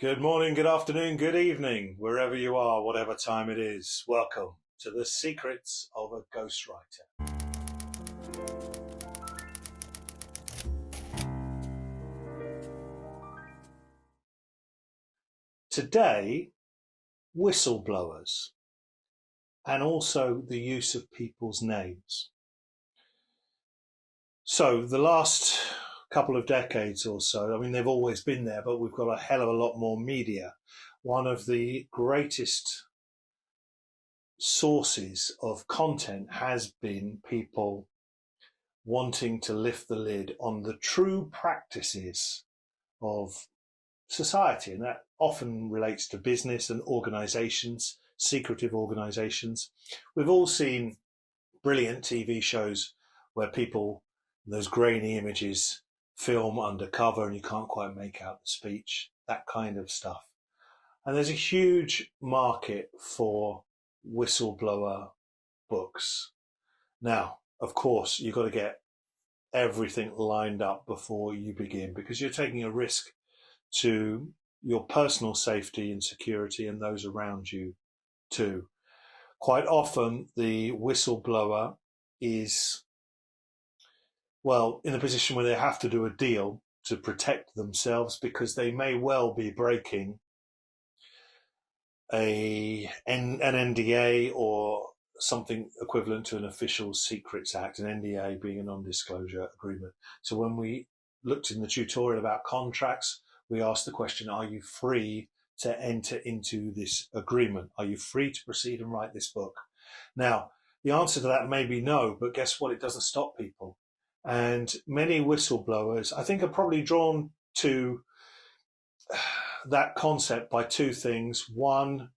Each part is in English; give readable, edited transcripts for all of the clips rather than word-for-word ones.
Good morning, good afternoon, good evening, wherever you are, whatever time it is. Welcome to the secrets of a ghostwriter. Today, whistleblowers and also the use of people's names. So the last couple of decades or so, I mean, they've always been there, but we've got a hell of a lot more media. One of the greatest sources of content has been people wanting to lift the lid on the true practices of society, and that often relates to business and organizations, secretive organizations. We've all seen brilliant TV shows where people, those grainy images, film undercover and you can't quite make out the speech, that kind of stuff. And there's a huge market for whistleblower books. Now, of course, you've got to get everything lined up before you begin, because you're taking a risk to your personal safety and security and those around you too. Quite often the whistleblower is, well, in a position where they have to do a deal to protect themselves, because they may well be breaking an NDA or something equivalent to an Official Secrets Act, an NDA being a non-disclosure agreement. So when we looked in the tutorial about contracts, we asked the question, are you free to enter into this agreement? Are you free to proceed and write this book? Now, the answer to that may be no, but guess what? It doesn't stop people. And many whistleblowers, I think, are probably drawn to that concept by two things. One,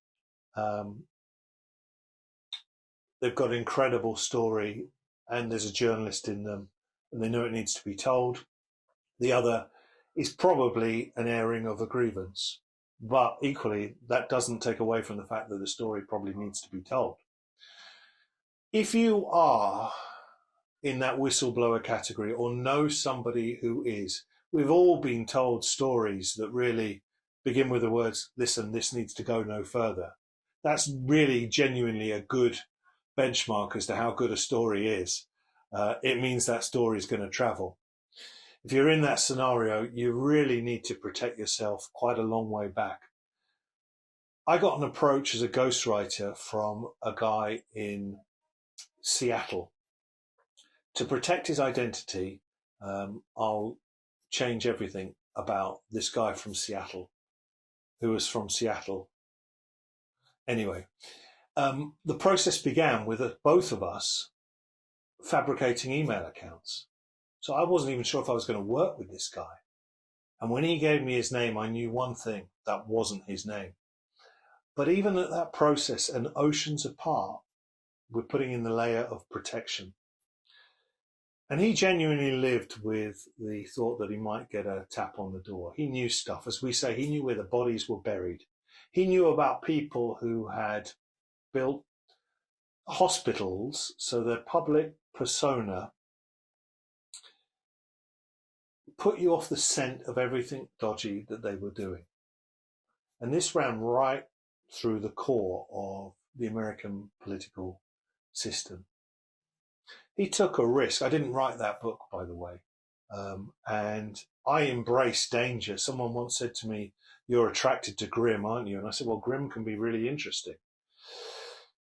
they've got an incredible story and there's a journalist in them and they know it needs to be told. The other is probably an airing of a grievance, but equally that doesn't take away from the fact that the story probably needs to be told. If you are in that whistleblower category or know somebody who is, we've all been told stories that really begin with the words, listen, this needs to go no further. That's really genuinely a good benchmark as to how good a story is. It means that story is going to travel. If you're in that scenario, you really need to protect yourself quite a long way back. I got an approach as a ghostwriter from a guy in Seattle. To protect his identity, I'll change everything about this guy from Seattle, who was from Seattle. Anyway, the process began with both of us fabricating email accounts. So I wasn't even sure if I was going to work with this guy. And when he gave me his name, I knew one thing, that wasn't his name. But even at that process and oceans apart, we're putting in the layer of protection. And he genuinely lived with the thought that he might get a tap on the door. He knew stuff. As we say, he knew where the bodies were buried. He knew about people who had built hospitals, so their public persona put you off the scent of everything dodgy that they were doing. And this ran right through the core of the American political system. He took a risk. I didn't write that book, by the way. And I embrace danger. Someone once said to me, you're attracted to grim, aren't you? And I said, well, grim can be really interesting.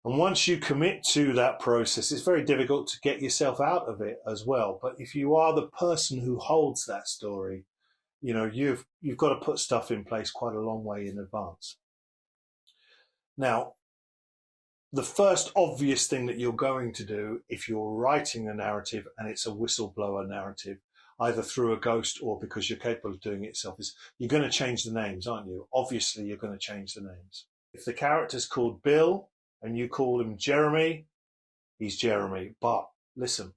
And once you commit to that process, it's very difficult to get yourself out of it as well. But if you are the person who holds that story, you know, you've got to put stuff in place quite a long way in advance. Now, the first obvious thing that you're going to do if you're writing a narrative and it's a whistleblower narrative, either through a ghost or because you're capable of doing it yourself, is you're going to change the names, aren't you? Obviously, you're going to change the names. If the character's called Bill and you call him Jeremy, he's Jeremy. But listen,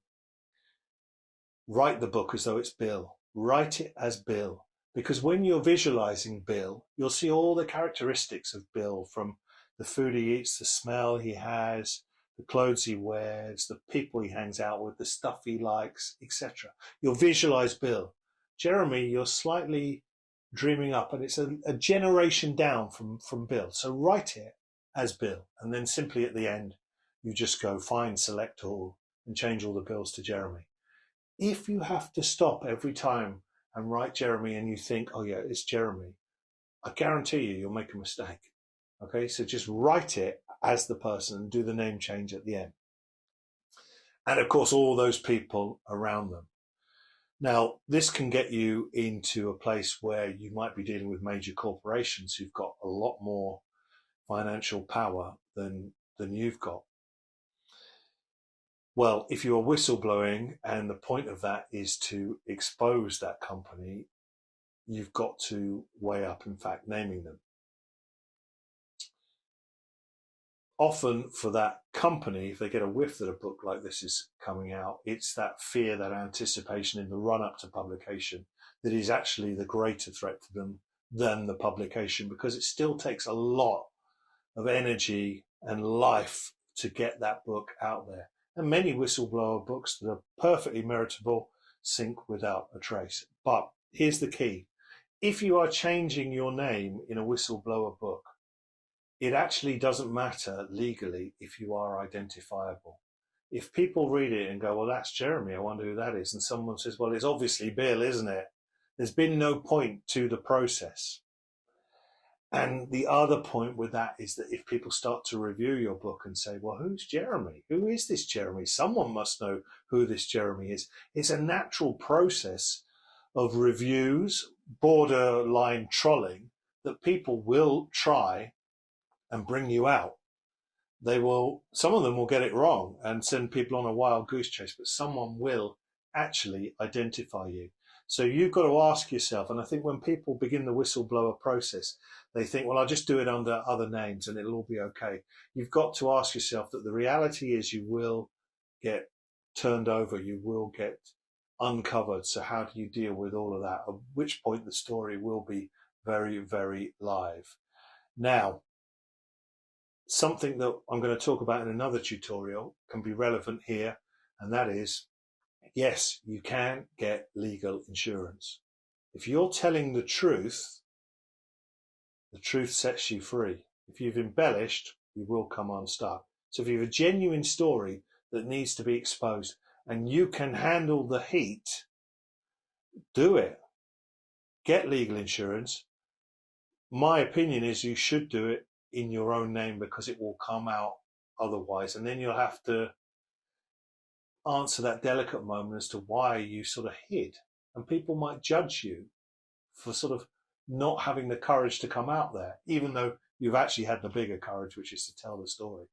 write the book as though it's Bill. Write it as Bill. Because when you're visualizing Bill, you'll see all the characteristics of Bill, from the food he eats, the smell he has, the clothes he wears, the people he hangs out with, the stuff he likes, etc. You'll visualize Bill. Jeremy, you're slightly dreaming up, and it's a generation down from Bill. So write it as Bill, and then simply at the end, you just go find, select all, and change all the Bills to Jeremy. If you have to stop every time and write Jeremy and you think, oh yeah, it's Jeremy, I guarantee you'll make a mistake. Okay, so just write it as the person and do the name change at the end. And of course, all those people around them. Now, this can get you into a place where you might be dealing with major corporations who've got a lot more financial power than you've got. Well, if you're whistleblowing and the point of that is to expose that company, you've got to weigh up, in fact, naming them. Often for that company, if they get a whiff that a book like this is coming out, it's that fear, that anticipation in the run-up to publication that is actually the greater threat to them than the publication, because it still takes a lot of energy and life to get that book out there. And many whistleblower books that are perfectly meritable sink without a trace. But here's the key. If you are changing your name in a whistleblower book, it actually doesn't matter legally if you are identifiable. If people read it and go, well, that's Jeremy, I wonder who that is, and someone says, well, it's obviously Bill, isn't it? There's been no point to the process. And the other point with that is that if people start to review your book and say, well, who's Jeremy? Who is this Jeremy? Someone must know who this Jeremy is. It's a natural process of reviews, borderline trolling, that people will try and bring you out. Some of them will get it wrong and send people on a wild goose chase, but someone will actually identify you. So you've got to ask yourself, and I think when people begin the whistleblower process, they think, well, I'll just do it under other names and it'll all be okay. You've got to ask yourself that the reality is you will get turned over, you will get uncovered. So how do you deal with all of that? At which point the story will be very, very live. Now, something that I'm going to talk about in another tutorial can be relevant here, and that is, yes, you can get legal insurance. If you're telling the truth sets you free. If you've embellished, you will come unstuck. So if you have a genuine story that needs to be exposed and you can handle the heat, do it. Get legal insurance. My opinion is you should do it in your own name, because it will come out otherwise, and then you'll have to answer that delicate moment as to why you sort of hid, and people might judge you for sort of not having the courage to come out there, even though you've actually had the bigger courage, which is to tell the story.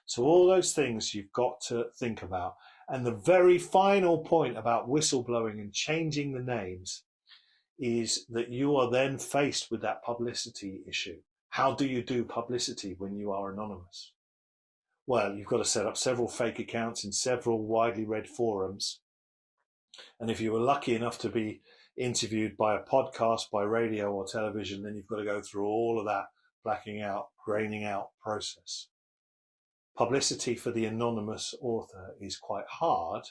So all those things you've got to think about. And the very final point about whistleblowing and changing the names is that you are then faced with that publicity issue. How do you do publicity when you are anonymous? Well, you've got to set up several fake accounts in several widely read forums. And if you were lucky enough to be interviewed by a podcast, by radio or television, then you've got to go through all of that blacking out, graining out process. Publicity for the anonymous author is quite hard.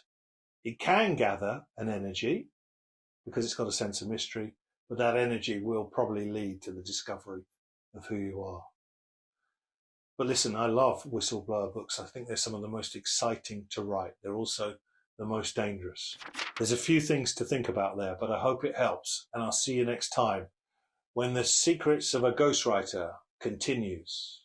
It can gather an energy because it's got a sense of mystery, but that energy will probably lead to the discovery of who you are. But listen, I love whistleblower books. I think they're some of the most exciting to write. They're also the most dangerous. There's a few things to think about there, but I hope it helps. And I'll see you next time when The Secrets of a Ghostwriter continues.